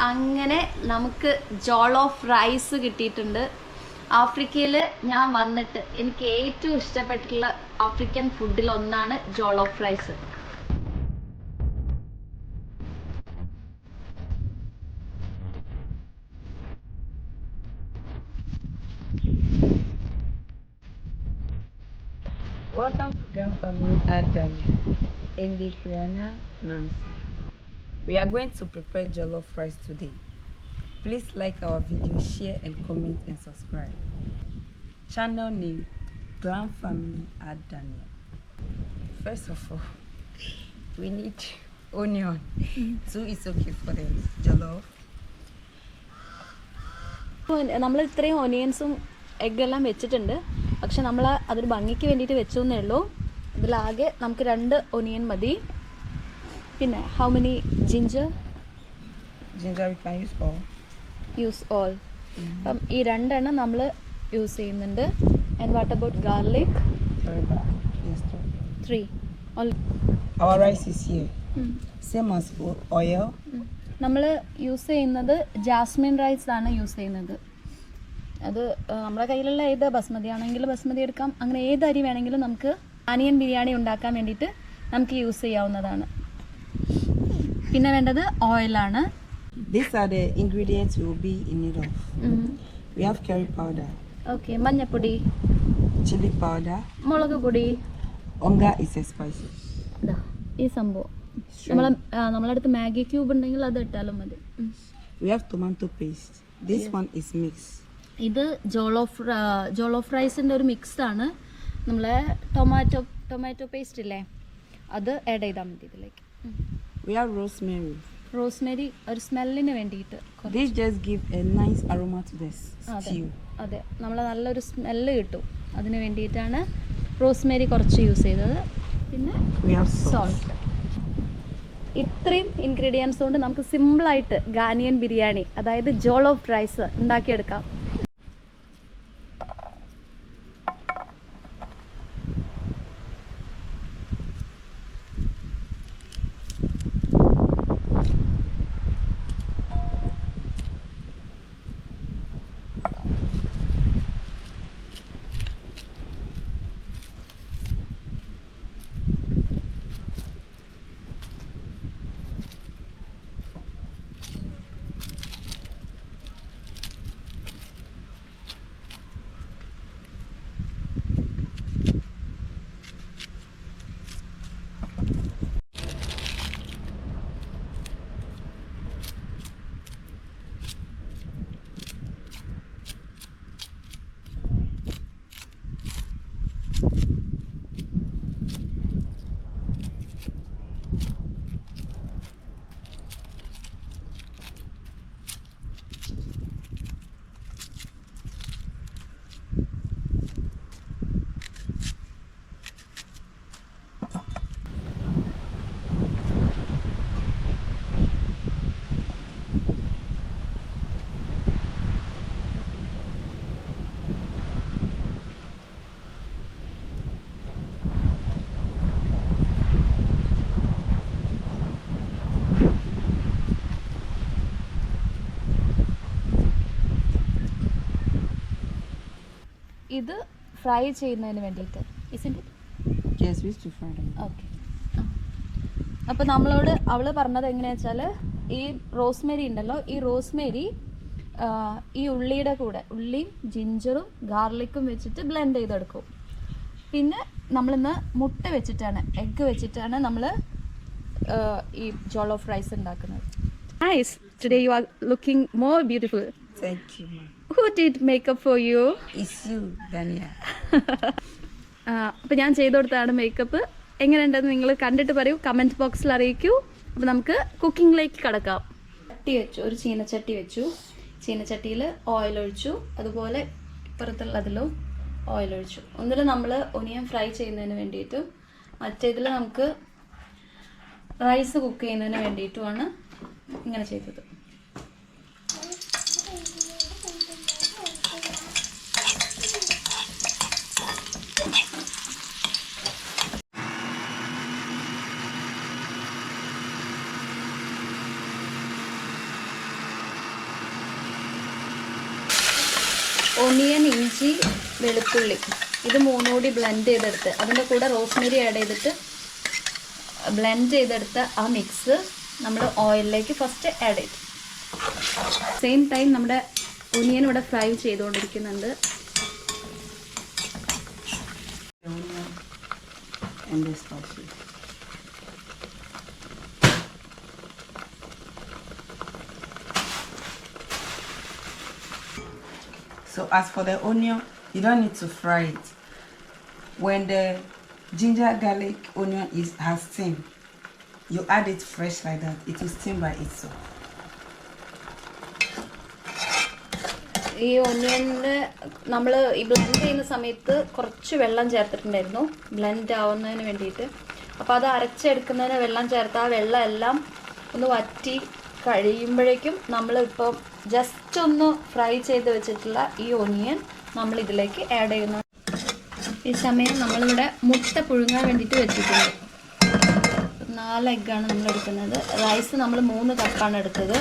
അങ്ങനെ നമുക്ക് ജോളോഫ് റൈസ് കിട്ടിയിട്ടുണ്ട്. ആഫ്രിക്കയിൽ ഞാൻ വന്നിട്ട് എനിക്ക് ഏറ്റവും ഇഷ്ടപ്പെട്ടിട്ടുള്ള ആഫ്രിക്കൻ ഫുഡിൽ ഒന്നാണ് ജോളോഫ് rice. Welcome to Grand Family Adam and the Kriana Nancy. We are going to prepare jollof rice today. Please like our video, share and comment and subscribe. Channel name Grand Family Adam. First of all, we need onion. Two is okay for the jollof. നമ്മൾ ഇത്രയും ഒനിയൻസും എഗ്ഗെല്ലാം വെച്ചിട്ടുണ്ട്. പക്ഷെ നമ്മൾ അതൊരു ഭംഗിക്ക് വേണ്ടിയിട്ട് വെച്ചു എന്നേ ഉള്ളൂ. ഇതിലാകെ നമുക്ക് 2 ഒനിയൻ മതി. പിന്നെ how many ginger We can use all. അപ്പം ഈ 2 എണ്ണം നമ്മൾ യൂസ് ചെയ്യുന്നുണ്ട്. And what about garlic? 3. Our rice is here. Same as oil. നമ്മൾ യൂസ് ചെയ്യുന്നത് ജാസ്മിൻ റൈസ് ആണ് യൂസ് ചെയ്യുന്നത്. അത് നമ്മുടെ കയ്യിലുള്ള ഏത് ബസ്മതി ആണെങ്കിലും ബസ്മതി എടുക്കാം. അങ്ങനെ ഏത് അരി വേണമെങ്കിലും നമുക്ക് ആനിയൻ ബിരിയാണി ഉണ്ടാക്കാൻ വേണ്ടിയിട്ട് നമുക്ക് യൂസ് ചെയ്യാവുന്നതാണ്. പിന്നെ വേണ്ടത് ഓയിലാണ്. These are the ingredients we will be in need of. We have curry powder. Okay, മഞ്ഞപ്പൊടി, Chili powder. മുളക് പൊടി. Onga is a spicy. ഈ സംഭവം നമ്മളടുത്ത് മാഗി ക്യൂബ് ഉണ്ടെങ്കിൽ അത് ഇട്ടാലും മതി. We have tomato paste. This one is mixed. ഇത് ജോളോഫ് റൈസിൻ്റെ ഒരു മിക്സാണ്. നമ്മളെ ടൊമാറ്റോ പേസ്റ്റ് ഇല്ലേ, അത് ആഡ് ചെയ്താൽ മതി ഇതിലേക്ക്. We have rosemary. റോസ്മേരി ഒരു സ്മെല്ലിന് വേണ്ടിയിട്ട്. This just give a nice aroma to the stew. അതെ, നമ്മൾ നല്ലൊരു സ്മെല്ല് കിട്ടും. അതിന് വേണ്ടിയിട്ടാണ് റോസ്മേരി കുറച്ച് യൂസ് ചെയ്തത്. പിന്നെ We have salt. ഇത്രയും ഇൻഗ്രീഡിയൻസ് കൊണ്ട് നമുക്ക് സിമ്പിളായിട്ട് ഗാനിയൻ ബിരിയാണി, അതായത് ജോളോഫ് റൈസ് ഉണ്ടാക്കിയെടുക്കാം. ഇത് ഫ്രൈ ചെയ്യുന്നതിന് വേണ്ടിയിട്ട്. Yes, we used to fry them. Okay. അപ്പോൾ അവൾ പറഞ്ഞത് എങ്ങനെയാണെന്ന് വെച്ചാൽ, ഈ റോസ്മേരി ഉണ്ടല്ലോ, ഈ റോസ്മേരി ഈ ഉള്ളിയുടെ കൂടെ ഉള്ളിയും ജിഞ്ചറും ഗാർലിക്കും വെച്ചിട്ട് ബ്ലെൻഡ് ചെയ്തെടുക്കും. പിന്നെ നമ്മളിന്ന് മുട്ട വെച്ചിട്ടാണ്, എഗ്ഗ് വെച്ചിട്ടാണ് നമ്മൾ ഈ ജോളോഫ് റൈസ് ഉണ്ടാക്കുന്നത്. Nice. Today you are looking more beautiful. Thank you, ma'am. Who did makeup for you? It's you, Dania. അപ്പോൾ ഞാൻ ചെയ്തു കൊടുത്തതാണ് മേക്കപ്പ്. എങ്ങനെയുണ്ടെന്ന് നിങ്ങൾ കണ്ടിട്ട് പറയൂ, കമൻറ്റ് ബോക്സിൽ അറിയിക്കൂ. അപ്പോൾ നമുക്ക് കുക്കിങ്ങിലേക്ക് കടക്കാം. ചട്ടി വെച്ചു, ഒരു ചീനച്ചട്ടി വെച്ചു. ചീനച്ചട്ടിയിൽ ഓയിൽ ഒഴിച്ചു. അതുപോലെ ഇപ്പുറത്തുള്ളതിലും ഓയിൽ ഒഴിച്ചു. ഒന്നിൽ നമ്മൾ ഒനിയൻ ഫ്രൈ ചെയ്യുന്നതിന് വേണ്ടിയിട്ടും മറ്റേതിൽ നമുക്ക് റൈസ് കുക്ക് ചെയ്യുന്നതിന് വേണ്ടിയിട്ടുമാണ് ഇങ്ങനെ ചെയ്തത്. ഒനിയൻ, ഇഞ്ചി, വെളുത്തുള്ളി ഇത് മൂന്നും കൂടി ബ്ലെൻഡ് ചെയ്തെടുത്ത് അതിൻ്റെ കൂടെ റോസ്മേരി ആഡ് ചെയ്തിട്ട് ബ്ലെൻഡ് ചെയ്തെടുത്ത ആ മിക്സ് നമ്മൾ ഓയിലിലേക്ക് ഫസ്റ്റ് ആഡ് ചെയ്തു. സെയിം ടൈം നമ്മുടെ ഒനിയൻ ഇവിടെ fry ചെയ്തുകൊണ്ടിരിക്കുന്നുണ്ട്. So as for the onion, you don't need to fry it. When the ginger, garlic, onion has steam, you add it fresh like that. It will steam by itself. ഈ onion നമ്മൾ ഈ blend ചെയ്യുന്ന സമയത്ത് കുറച്ച് വെള്ളം ചേർത്തിട്ടുണ്ടായിരുന്നു blend ആവുന്നതിന് വേണ്ടിയിട്ട്. അപ്പോൾ അത് അരച്ചെടുക്കുന്നതിന് വെള്ളം ചേർത്ത് ആ വെള്ളം എല്ലാം ഒന്ന് വറ്റി കഴിയുമ്പോഴേക്കും നമ്മളിപ്പം ജസ്റ്റ് ഒന്ന് ഫ്രൈ ചെയ്ത് വെച്ചിട്ടുള്ള ഈ ഒനിയൻ നമ്മൾ ഇതിലേക്ക് ആഡ് ചെയ്യുന്നു. ഈ സമയം നമ്മളിവിടെ മുട്ട പുഴുങ്ങാൻ വേണ്ടിയിട്ട് വെച്ചിട്ടുണ്ട്. 4 എഗ്ഗാണ് നമ്മൾ എടുക്കുന്നത്. റൈസ് നമ്മൾ 3 കപ്പാണ് എടുത്തത്.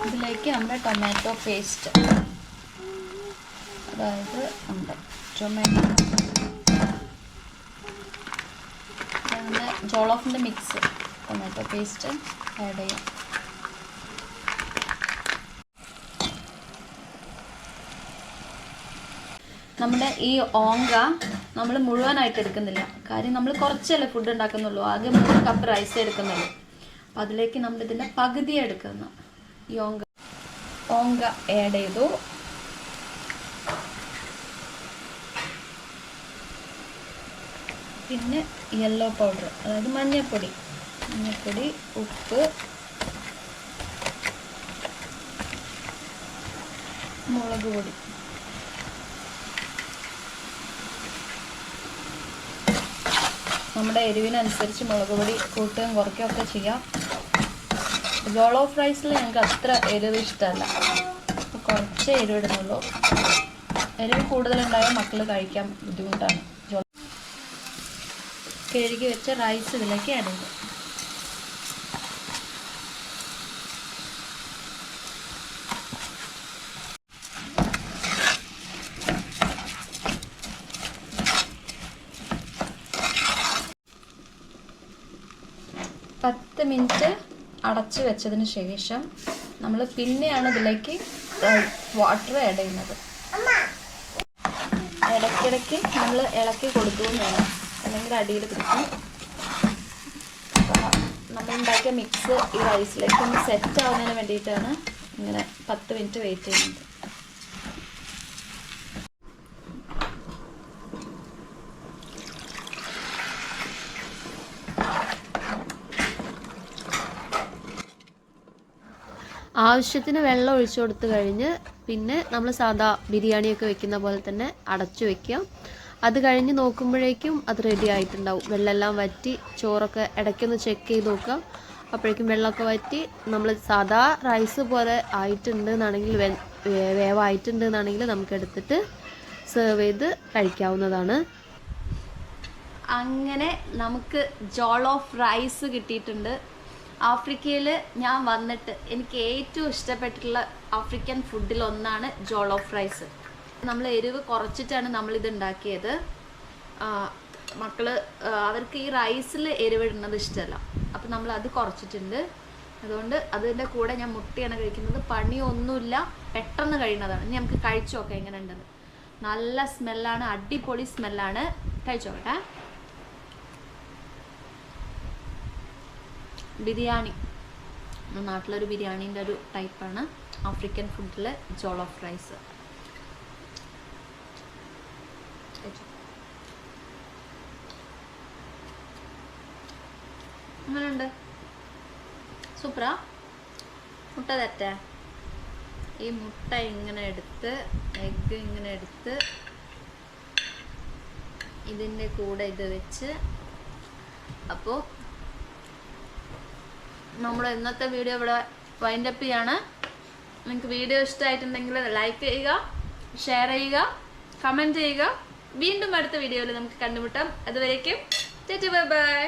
ഇതിലേക്ക് നമ്മുടെ ടൊമാറ്റോ പേസ്റ്റ്, അതായത് നമ്മുടെ ജോളോഫിൻ്റെ മിക്സ് ടൊമാറ്റോ പേസ്റ്റ് ആഡ് ചെയ്യാം. നമ്മുടെ ഈ ഓങ്ക നമ്മൾ മുഴുവനായിട്ട് എടുക്കുന്നില്ല. കാര്യം നമ്മൾ കുറച്ചല്ലേ ഫുഡ് ഉണ്ടാക്കുന്നുള്ളൂ. ആകെ 3 കപ്പ് റൈസ് എടുക്കുന്നുള്ളൂ. അപ്പം അതിലേക്ക് നമ്മളിതിൻ്റെ പകുതി എടുക്കുന്നു. ഈ ഓങ്ക ആഡ് ചെയ്തു. പിന്നെ യെല്ലോ പൗഡർ, അതായത് മഞ്ഞൾപ്പൊടി, ഉപ്പ്, മുളക് പൊടി. നമ്മുടെ എരിവിനനുസരിച്ച് മുളക് പൊടി കൂട്ടുകയും കുറയ്ക്കുകയും ഒക്കെ ചെയ്യാം. ജോളോഫ് റൈസിൽ ഞങ്ങൾക്ക് അത്ര എരിവ് ഇഷ്ടമല്ല. അപ്പോൾ കുറച്ചേ എരിവിടുന്നുള്ളൂ. എരിവ് കൂടുതലുണ്ടായാൽ മക്കൾ കഴിക്കാൻ ബുദ്ധിമുട്ടാണ്. കഴുകി വെച്ച റൈസ് ഇതിലേക്ക് ആഡ് ചെയ്തു. പത്ത് മിനിറ്റ് അടച്ചു വെച്ചതിന് ശേഷം നമ്മൾ പിന്നെയാണ് ഇതിലേക്ക് വാട്ടർ ആഡ് ചെയ്യുന്നത്. ഇടയ്ക്കിടയ്ക്ക് നമ്മൾ ഇളക്കി കൊടുക്കുകയും വേണം, അല്ലെങ്കിൽ അടിയിൽ പിടിക്കും. നമ്മളുണ്ടാക്കിയ മിക്സ് ഈ റൈസിലേക്ക് ഒന്ന് സെറ്റ് ആവുന്നതിന് വേണ്ടിയിട്ടാണ് ഇങ്ങനെ 10 മിനിറ്റ് വെയിറ്റ് ചെയ്യുന്നത്. ആവശ്യത്തിന് വെള്ളം ഒഴിച്ചു കൊടുത്തു കഴിഞ്ഞ് പിന്നെ നമ്മൾ സാധാ ബിരിയാണിയൊക്കെ വെക്കുന്ന പോലെ തന്നെ അടച്ചു വെക്കുക. അത് കഴിഞ്ഞ് നോക്കുമ്പോഴേക്കും അത് റെഡി ആയിട്ടുണ്ടാവും. വെള്ളമെല്ലാം വറ്റി, ചോറൊക്കെ ഇടയ്ക്കൊന്ന് ചെക്ക് ചെയ്ത് നോക്കുക. അപ്പോഴേക്കും വെള്ളമൊക്കെ വറ്റി നമ്മൾ സാധാ റൈസ് പോലെ ആയിട്ടുണ്ട് എന്നാണെങ്കിൽ, വേവായിട്ടുണ്ട് എന്നാണെങ്കിൽ നമുക്ക് എടുത്തിട്ട് സെർവ് ചെയ്ത് കഴിക്കാവുന്നതാണ്. അങ്ങനെ നമുക്ക് ജോളോഫ് റൈസ് കിട്ടിയിട്ടുണ്ട്. ആഫ്രിക്കയിൽ ഞാൻ വന്നിട്ട് എനിക്ക് ഏറ്റവും ഇഷ്ടപ്പെട്ടിട്ടുള്ള ആഫ്രിക്കൻ ഫുഡിലൊന്നാണ് ജോളോഫ് റൈസ്. നമ്മൾ എരിവ് കുറച്ചിട്ടാണ് നമ്മളിത് ഉണ്ടാക്കിയത്. മക്കൾ അവർക്ക് ഈ റൈസിൽ എരിവിടുന്നത് ഇഷ്ടമല്ല. അപ്പം നമ്മൾ അത് കുറച്ചിട്ടുണ്ട്. അതുകൊണ്ട് അതിൻ്റെ കൂടെ ഞാൻ മുട്ടയാണ് കഴിക്കുന്നത്. പണിയൊന്നുമില്ല, പെട്ടെന്ന് കഴിയുന്നതാണ്. ഇനി നമുക്ക് കഴിച്ചു നോക്കാം എങ്ങനെ ഉണ്ടെന്ന്. നല്ല സ്മെല്ലാണ്, അടിപൊളി സ്മെല്ലാണ്. കഴിച്ചു നോക്കട്ടെ. ബിരിയാണി, നാട്ടിലൊരു ബിരിയാണീൻ്റെ ഒരു ടൈപ്പാണ് ആഫ്രിക്കൻ ഫുഡിലെ ജോളോഫ് റൈസ്. അങ്ങനെയുണ്ട്, സൂപ്പറാ. മുട്ട തെറ്റാ. ഈ മുട്ട ഇങ്ങനെ എടുത്ത്, എഗ്ഗ് ഇങ്ങനെ എടുത്ത് ഇതിൻ്റെ കൂടെ ഇത് വെച്ച്. അപ്പോൾ നമ്മൾ ഇന്നത്തെ വീഡിയോ ഇവിടെ വൈൻഡപ്പ് ചെയ്യാണ്. നിങ്ങൾക്ക് വീഡിയോ ഇഷ്ടമായിട്ടുണ്ടെങ്കിൽ ലൈക്ക് ചെയ്യുക, ഷെയർ ചെയ്യുക, കമൻറ്റ് ചെയ്യുക. വീണ്ടും അടുത്ത വീഡിയോയിൽ നമുക്ക് കണ്ടുമുട്ടാം. അതുവരേക്കും ബൈ ബൈ.